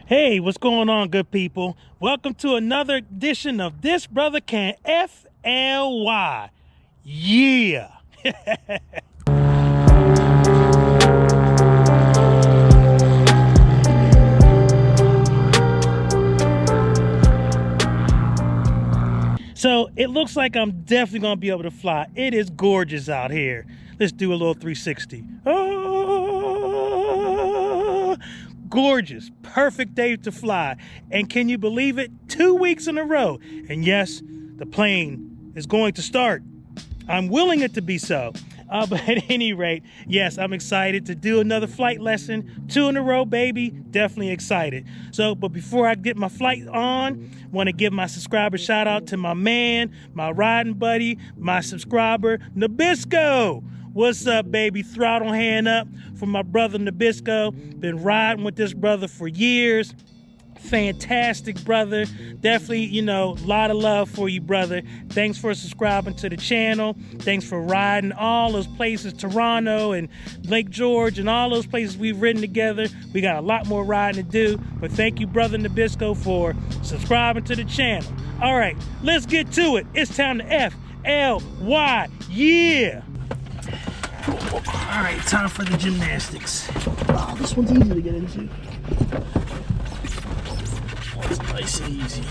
Hey, what's going on, good people? Welcome to another edition of This Brother Can FLY. Yeah. So it looks like I'm definitely going to be able to fly. It is gorgeous out here. Let's do a little 360. Gorgeous, perfect day to fly. And can you believe it? 2 weeks in a row. And yes, the plane is going to start. I'm willing it to be so. But at any rate, yes, I'm excited to do another flight lesson. 2 in a row, baby. Definitely excited. So, but before I get my flight on, want to give my subscriber shout out to my man, my riding buddy, my subscriber, Nabisco. What's up, baby? Throttle hand up for my brother Nabisco. Been riding with this brother for years. Fantastic brother. Definitely, a lot of love for you, brother. Thanks for subscribing to the channel. Thanks for riding all those places, Toronto and Lake George and all those places we've ridden together. We got a lot more riding to do, but thank you, brother Nabisco, for subscribing to the channel. All right, let's get to it. It's time to FLY. Yeah. All right, time for the gymnastics. Wow, this one's easy to get into. It's nice and easy.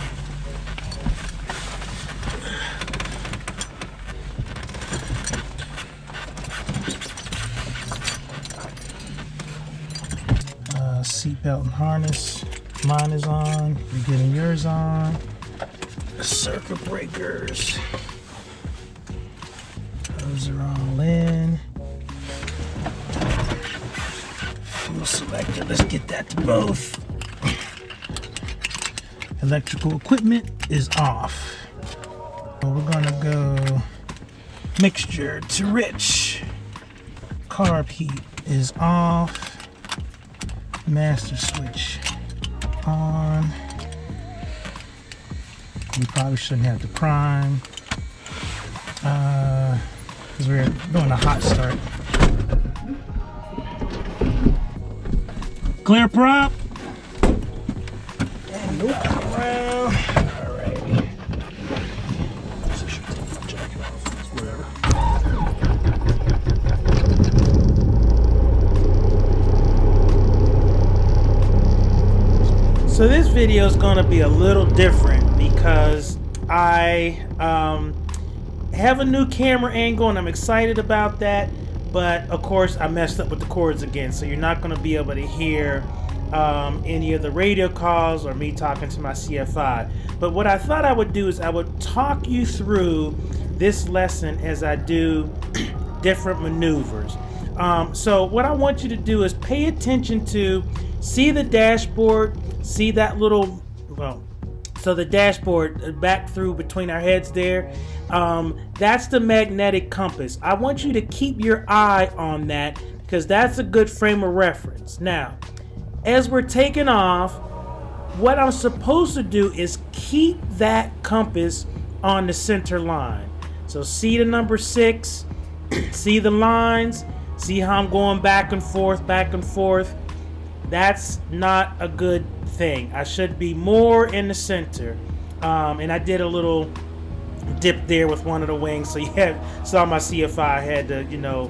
Seatbelt and harness. Mine is on. You're getting yours on. Circuit breakers. Those are all in. Fuel selector. Let's get that to both. Electrical equipment is off. So we're gonna go mixture to rich. Carb heat is off. Master switch on. We probably shouldn't have to prime because we're doing a hot start. Clear prop. And look around. Alrighty. So I should take the jacket off. Whatever. So this video is going to be a little different because I have a new camera angle and I'm excited about that. But of course I messed up with the cords again, so you're not going to be able to hear any of the radio calls or me talking to my CFI. But what I thought I would do is I would talk you through this lesson as I do different maneuvers. So what I want you to do is pay attention to, see the dashboard, see that little, so the dashboard back through between our heads there, that's the magnetic compass. I want you to keep your eye on that because that's a good frame of reference. Now, as we're taking off, what I'm supposed to do is keep that compass on the center line. So see the number 6, see the lines, see how I'm going back and forth, back and forth. That's not a good thing. I should be more in the center. And I did a little dip there with one of the wings, so you saw my CFI had to,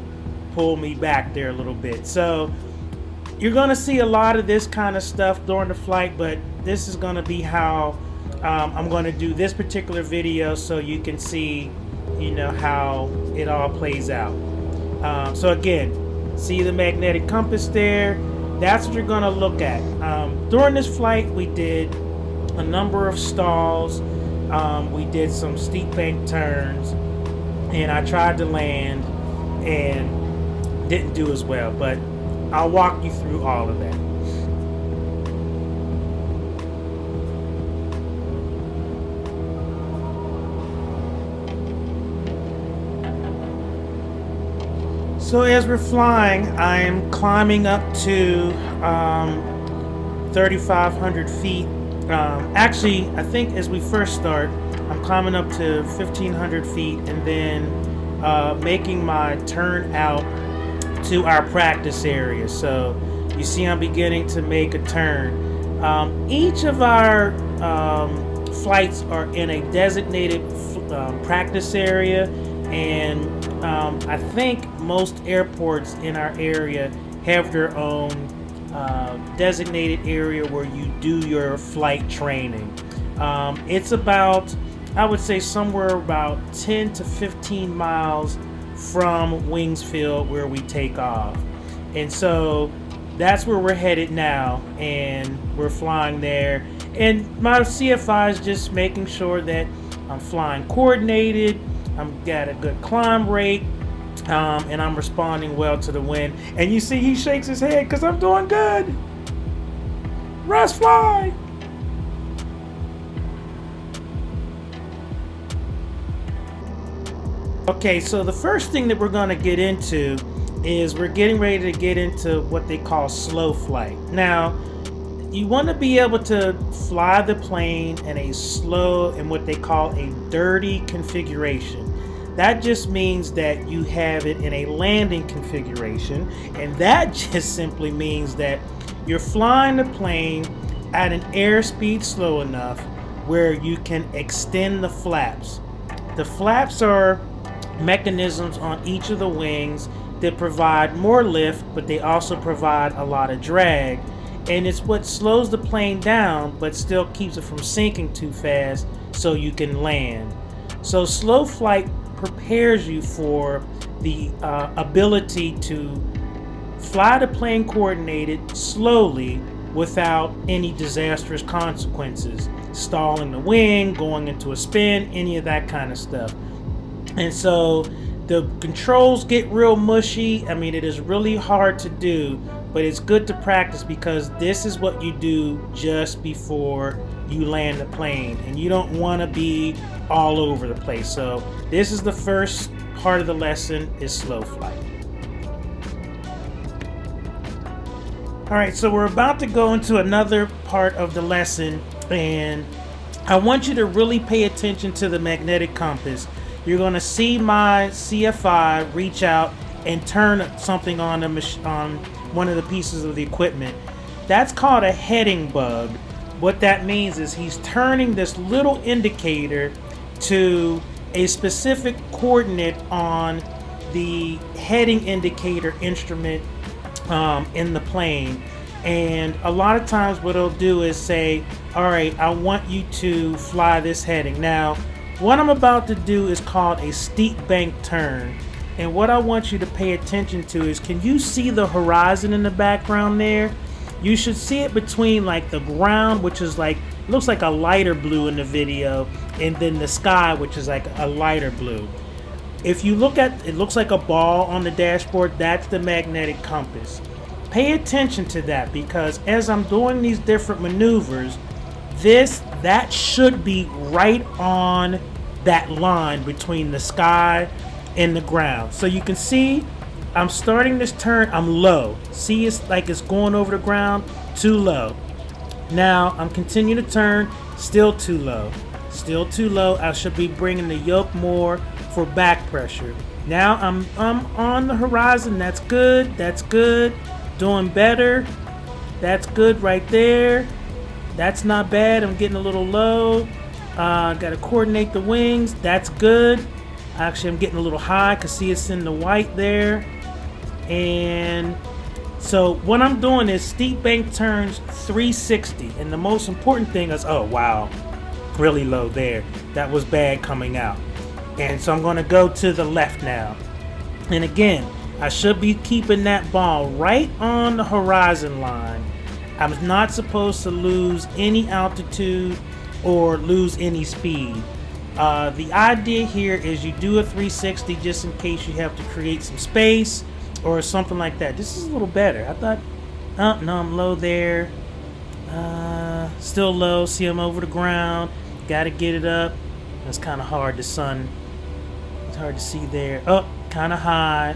pull me back there a little bit. So you're going to see a lot of this kind of stuff during the flight, but this is going to be how I'm going to do this particular video so you can see, how it all plays out. So again, see the magnetic compass there? That's what you're going to look at. During this flight, we did a number of stalls. We did some steep bank turns, and I tried to land and didn't do as well, but I'll walk you through all of that. So as we're flying, I'm climbing up to 3,500 feet. Actually, I think as we first start, I'm climbing up to 1,500 feet and then making my turn out to our practice area. So you see I'm beginning to make a turn. Each of our flights are in a designated practice area, and I think most airports in our area have their own designated area where you do your flight training. It's about, I would say, somewhere about 10 to 15 miles from Wingsfield where we take off. And so that's where we're headed now, and we're flying there. And my CFI is just making sure that I'm flying coordinated, I've got a good climb rate, and I'm responding well to the wind. And you see he shakes his head because I'm doing good. Russ, fly! Okay, so the first thing that we're going to get into is we're getting ready to get into what they call slow flight. Now, you want to be able to fly the plane in a slow and what they call a dirty configuration. That just means that you have it in a landing configuration, and that just simply means that you're flying the plane at an airspeed slow enough where you can extend the flaps. The flaps are mechanisms on each of the wings that provide more lift, but they also provide a lot of drag, and it's what slows the plane down but still keeps it from sinking too fast so you can land. So slow flight prepares you for the ability to fly the plane coordinated slowly without any disastrous consequences, stalling the wing, going into a spin, any of that kind of stuff. And so the controls get real mushy. I mean, it is really hard to do, but it's good to practice because this is what you do just before you land the plane, and you don't want to be all over the place. So this is the first part of the lesson, is slow flight. All right, so we're about to go into another part of the lesson, and I want you to really pay attention to the magnetic compass. You're going to see my CFI reach out and turn something on one of the pieces of the equipment. That's called a heading bug. What that means is he's turning this little indicator to a specific coordinate on the heading indicator instrument in the plane. And a lot of times what he'll do is say, all right, I want you to fly this heading. Now, what I'm about to do is called a steep bank turn. And what I want you to pay attention to is, can you see the horizon in the background there? You should see it between like the ground, which is like, looks like a lighter blue in the video, and then the sky, which is like a lighter blue. If you look at it, looks like a ball on the dashboard. That's the magnetic compass. Pay attention to that, because as I'm doing these different maneuvers, that should be right on that line between the sky and the ground. So you can see I'm starting this turn, I'm low. See, it's like it's going over the ground, too low. Now I'm continuing to turn, still too low. Still too low. I should be bringing the yoke more for back pressure. Now I'm on the horizon. That's good. That's good. Doing better. That's good right there. That's not bad. I'm getting a little low. Got to coordinate the wings. That's good. Actually, I'm getting a little high because see, it's in the white there. And so what I'm doing is steep bank turns 360. And the most important thing is, oh, wow, really low there. That was bad coming out. And so I'm going to go to the left now. And again, I should be keeping that ball right on the horizon line. I'm not supposed to lose any altitude or lose any speed. The idea here is you do a 360 just in case you have to create some space or something like that. This is a little better. I thought, oh, no, I'm low there. Still low. See, I'm over the ground. Got to get it up. That's kind of hard. The sun, it's hard to see there. Oh, kind of high.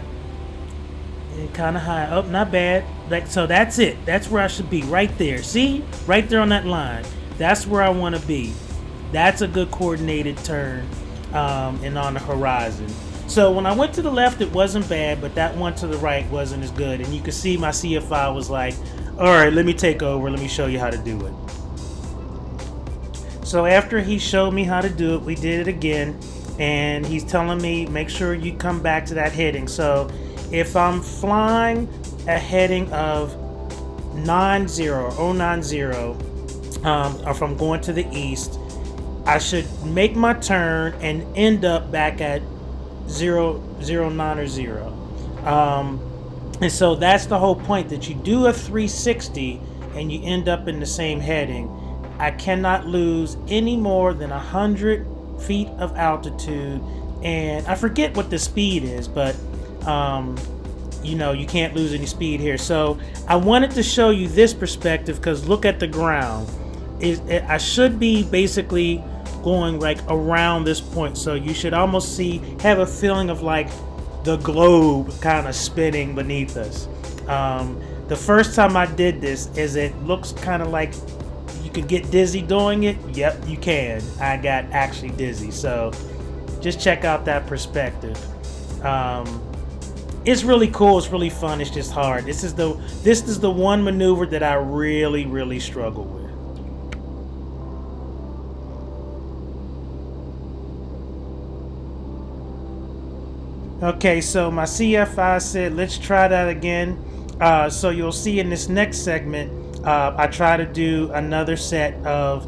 Kind of high. Oh, not bad. Like, so that's it. That's where I should be, right there. See? Right there on that line. That's where I want to be. That's a good coordinated turn and on the horizon. So when I went to the left, it wasn't bad, but that one to the right wasn't as good. And you can see my CFI was like, All right, let me take over. Let me show you how to do it. So after he showed me how to do it, we did it again, and he's telling me make sure you come back to that heading. So if I'm flying a heading of 90 or 090, or if I'm going to the east, I should make my turn and end up back at 009 or 0. And so that's the whole point, that you do a 360 and you end up in the same heading. I cannot lose any more than 100 feet of altitude, and I forget what the speed is, but you know, you can't lose any speed here. So I wanted to show you this perspective because look at the ground. I should be basically going like around this point, so you should almost have a feeling of like the globe kind of spinning beneath us. The first time I did this, it looks kind of like you could get dizzy doing it. Yep, you can. I got actually dizzy. So just check out that perspective. It's really cool. It's really fun. It's just hard. This is the one maneuver that I really struggle with. Okay, so my CFI said let's try that again. So you'll see in this next segment, I try to do another set of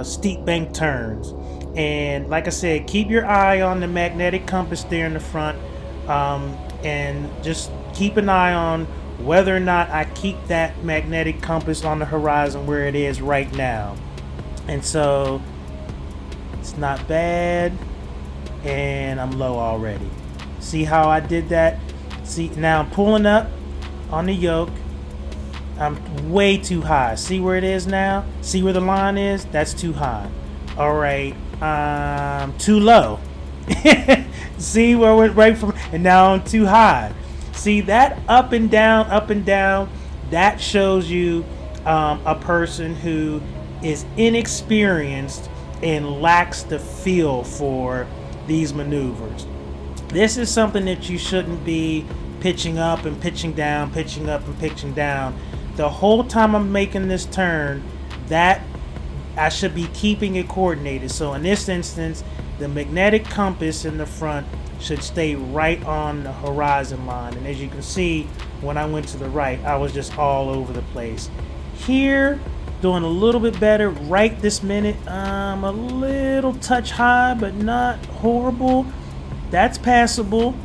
steep bank turns. And like I said, keep your eye on the magnetic compass there in the front, and just keep an eye on whether or not I keep that magnetic compass on the horizon where it is right now. And so it's not bad, and I'm low already. See how I did that? See, now I'm pulling up on the yoke. I'm way too high. See where it is now? See where the line is? That's too high. All right, I'm too low. See where it went right from, and now I'm too high. See that up and down, that shows you a person who is inexperienced and lacks the feel for these maneuvers. This is something that you shouldn't be pitching up and pitching down, pitching up and pitching down. The whole time I'm making this turn, that I should be keeping it coordinated. So in this instance, the magnetic compass in the front should stay right on the horizon line. And as you can see, when I went to the right, I was just all over the place. Here, doing a little bit better right this minute. I'm a little touch high, but not horrible. That's passable.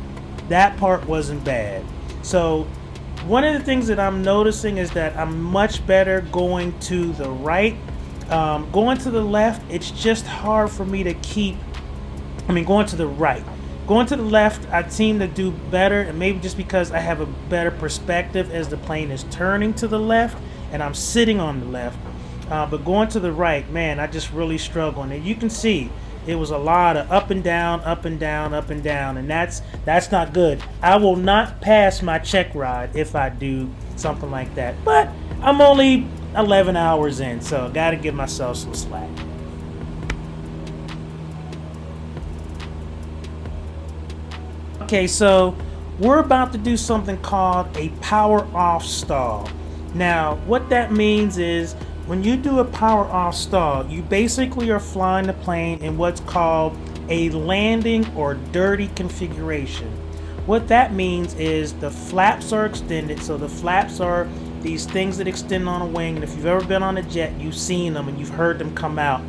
That part wasn't bad. So one of the things that I'm noticing is that I'm much better going to the right. Going to the left, it's just hard for me to keep. Going to the right. Going to the left, I seem to do better, and maybe just because I have a better perspective as the plane is turning to the left and I'm sitting on the left. But going to the right, man, I just really struggle. And you can see it was a lot of up and down, and that's not good. I will not pass my check ride if I do something like that. But I'm only 11 hours in, so got to give myself some slack. Okay, so we're about to do something called a power off stall. Now, what that means is when you do a power off stall, you basically are flying the plane in what's called a landing or dirty configuration. What that means is the flaps are extended. So the flaps are these things that extend on a wing, and if you've ever been on a jet, you've seen them and you've heard them come out.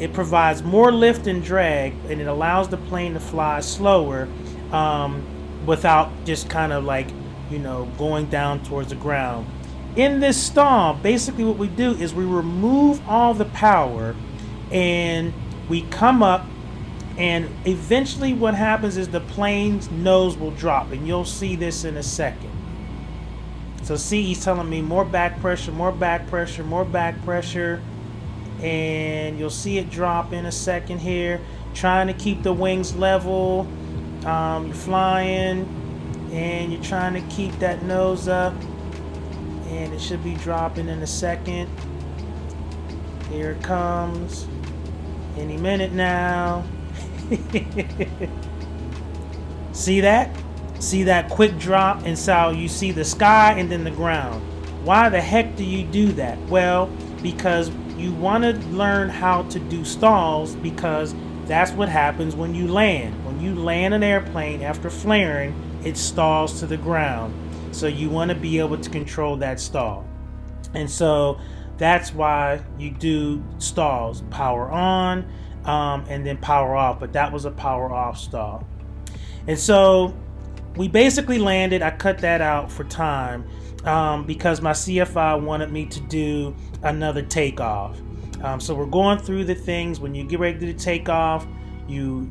It provides more lift and drag, and it allows the plane to fly slower without just kind of like, going down towards the ground. In this stall, basically what we do is we remove all the power and we come up, and eventually what happens is the plane's nose will drop, and you'll see this in a second. So see, he's telling me more back pressure, and you'll see it drop in a second here. Trying to keep the wings level. You're flying and you're trying to keep that nose up, and it should be dropping in a second. Here it comes any minute now. See that quick drop? And so you see the sky and then the ground. Why the heck do you do that? Well, because you want to learn how to do stalls, because that's what happens when you land. When you land an airplane after flaring, it stalls to the ground. So you want to be able to control that stall. And so that's why you do stalls, power on, and then power off. But that was a power off stall. And so we basically landed. I cut that out for time because my CFI wanted me to do another takeoff. So we're going through the things. When you get ready to do the takeoff, you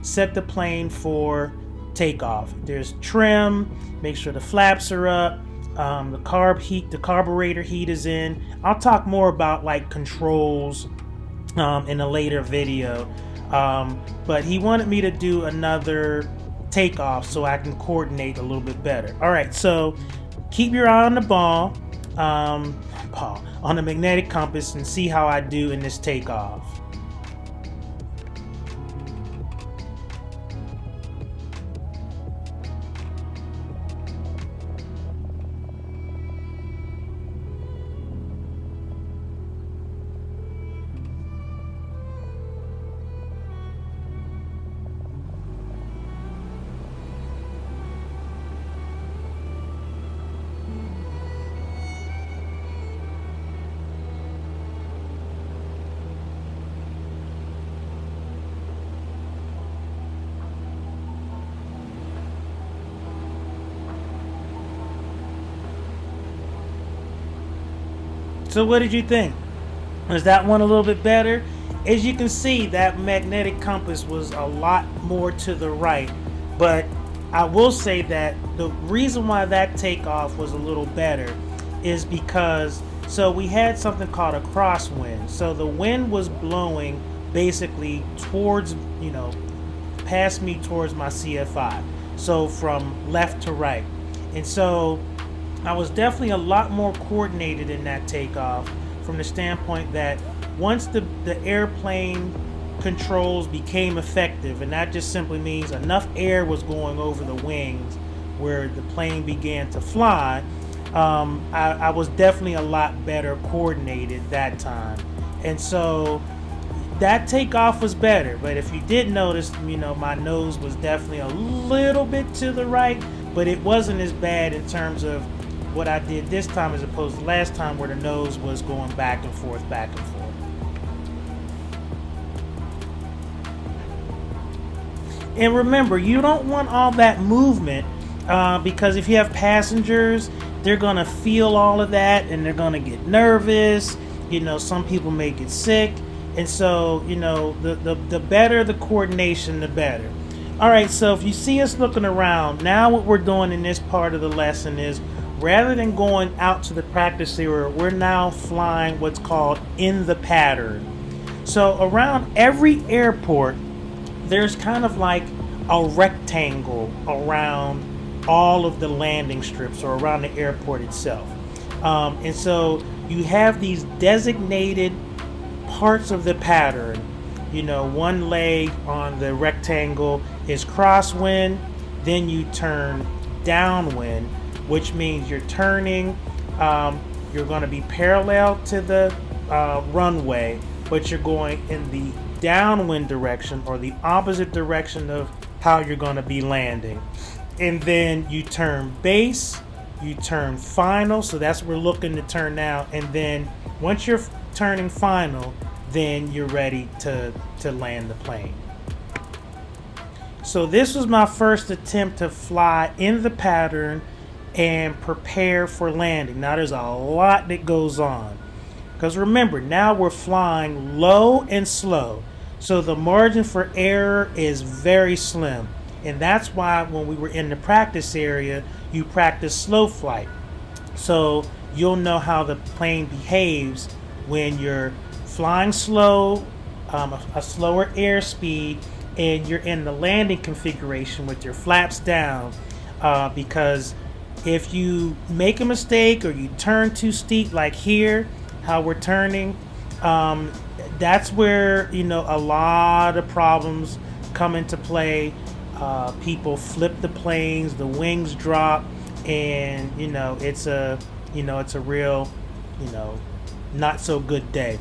set the plane for takeoff. There's trim, make sure the flaps are up, the carburetor heat is in. I'll talk more about like controls in a later video. But he wanted me to do another takeoff so I can coordinate a little bit better. All right, so keep your eye on the ball, on the magnetic compass, and see how I do in this takeoff. So what did you think? Was that one a little bit better? As you can see, that magnetic compass was a lot more to the right, but I will say that the reason why that takeoff was a little better is because, so we had something called a crosswind. So the wind was blowing basically towards, past me towards my CFI. So from left to right. And so I was definitely a lot more coordinated in that takeoff, from the standpoint that once the airplane controls became effective, and that just simply means enough air was going over the wings where the plane began to fly, I was definitely a lot better coordinated that time. And so that takeoff was better. But if you did notice, my nose was definitely a little bit to the right, but it wasn't as bad in terms of what I did this time as opposed to last time, where the nose was going back and forth, back and forth. And remember, you don't want all that movement because if you have passengers, they're going to feel all of that and they're going to get nervous. Some people may get sick. And so, the better the coordination, the better. All right, so if you see us looking around, now what we're doing in this part of the lesson is, rather than going out to the practice area, we're now flying what's called in the pattern. So around every airport, there's kind of like a rectangle around all of the landing strips or around the airport itself. And so you have these designated parts of the pattern. One leg on the rectangle is crosswind, then you turn downwind, which means you're turning, you're going to be parallel to the runway, but you're going in the downwind direction or the opposite direction of how you're going to be landing. And then you turn base, you turn final, so that's what we're looking to turn now. And then once you're turning final, then you're ready to land the plane. So this was my first attempt to fly in the pattern and prepare for landing. Now there's a lot that goes on, because remember, now we're flying low and slow, so the margin for error is very slim. And that's why when we were in the practice area, you practice slow flight, so you'll know how the plane behaves when you're flying slow, a slower airspeed, and you're in the landing configuration with your flaps down, because if you make a mistake or you turn too steep, like here, how we're turning, that's where, a lot of problems come into play. People flip the planes, the wings drop, and, it's a it's a real, not so good day.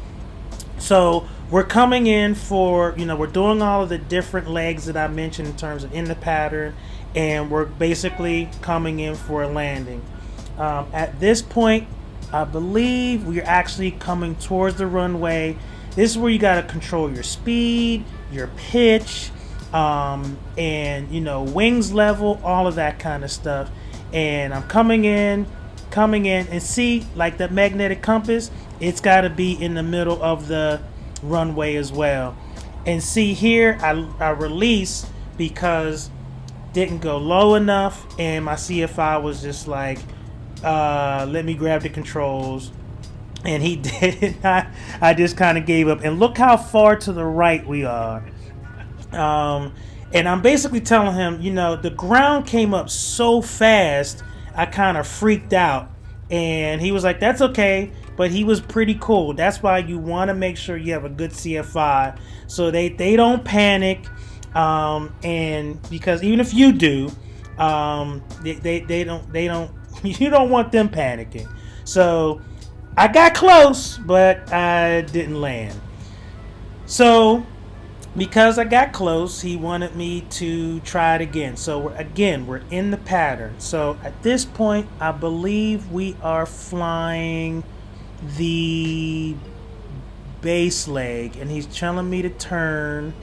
So we're coming in for, we're doing all of the different legs that I mentioned in terms of in the pattern, and we're basically coming in for a landing. At this point, I believe we're actually coming towards the runway. This is where you got to control your speed, your pitch, and, wings level, all of that kind of stuff. And I'm coming in, and see, like the magnetic compass, it's got to be in the middle of the runway as well. And see here, I release because didn't go low enough, and my CFI was just like, let me grab the controls, and he did. I just kind of gave up, and look how far to the right we are. And I'm basically telling him, the ground came up so fast, I kind of freaked out. And he was like, that's okay. But he was pretty cool. That's why you want to make sure you have a good CFI so they don't panic. And because even if you do, they don't you don't want them panicking. So I got close, but I didn't land. So because I got close, he wanted me to try it again. So we're in the pattern. So at this point, I believe we are flying the base leg, and he's telling me to turn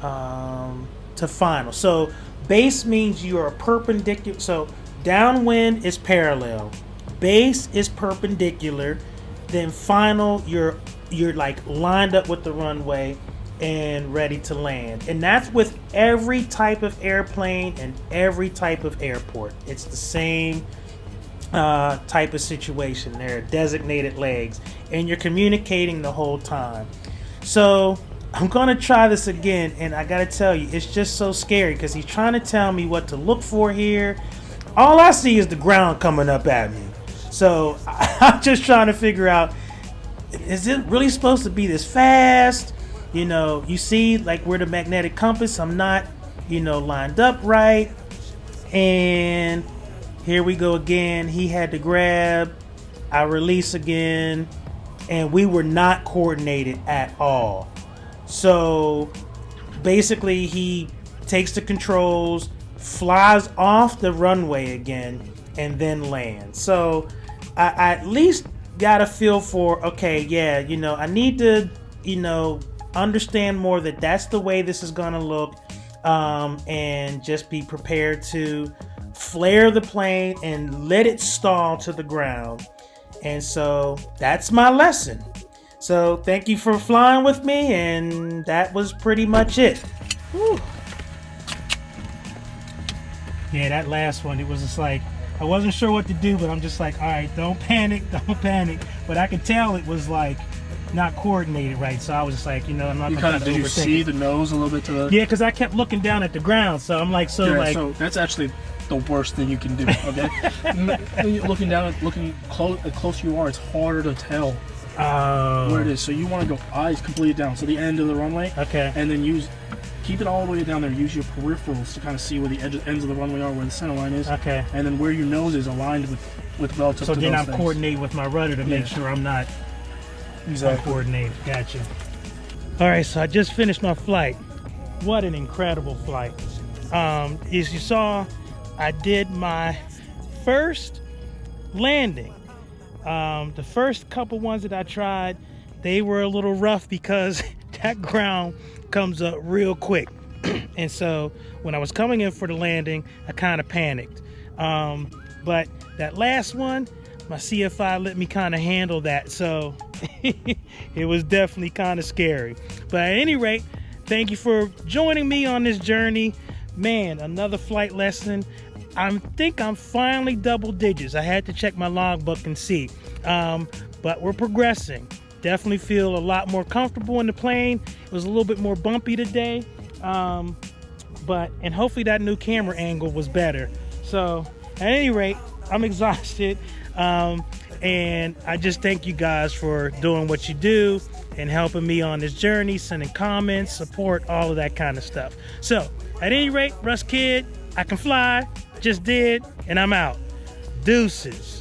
to final. So base means you are perpendicular. So downwind is parallel, base is perpendicular, then final you're like lined up with the runway and ready to land. And that's with every type of airplane and every type of airport. It's the same type of situation. They're designated legs, and you're communicating the whole time. So I'm gonna try this again, and I gotta tell you, it's just so scary because he's trying to tell me what to look for here. All I see is the ground coming up at me. So I'm just trying to figure out, is it really supposed to be this fast? You see, like, where the magnetic compass, I'm not, lined up right. And here we go again. He had to grab, I release again, and we were not coordinated at all. So basically he takes the controls, flies off the runway again, and then lands. So I at least got a feel for, okay, yeah, I need to, understand more that that's the way this is gonna look, and just be prepared to flare the plane and let it stall to the ground. And so that's my lesson. So thank you for flying with me, and that was pretty much it. Whew. Yeah, that last one, it was just like, I wasn't sure what to do, but I'm just like, all right, don't panic. But I could tell it was like not coordinated right, so I was just like, I'm not gonna try to overthink. Did you see the nose a little bit to the? Yeah, because I kept looking down at the ground, so I'm like, so that's actually the worst thing you can do. Okay, looking down, looking close you are, it's harder to tell where it is. So you want to go eyes completely down, so the end of the runway. Okay. And then keep it all the way down there. Use your peripherals to kind of see where the ends of the runway are, where the center line is. Okay. And then where your nose is aligned with relative to those things. So then I'm coordinating with my rudder to make sure I'm not uncoordinated. Gotcha. All right, so I just finished my flight. What an incredible flight. As you saw, I did my first landing. The first couple ones that I tried, they were a little rough because that ground comes up real quick. And so when I was coming in for the landing, I kind of panicked. But that last one, my CFI let me kind of handle that. So it was definitely kind of scary. But at any rate, thank you for joining me on this journey. Man, another flight lesson. I think I'm finally double digits. I had to check my logbook and see. But we're progressing. Definitely feel a lot more comfortable in the plane. It was a little bit more bumpy today. And hopefully that new camera angle was better. So at any rate, I'm exhausted. And I just thank you guys for doing what you do and helping me on this journey, sending comments, support, all of that kind of stuff. So at any rate, Russ Kid, I can fly, just did, and I'm out. Deuces.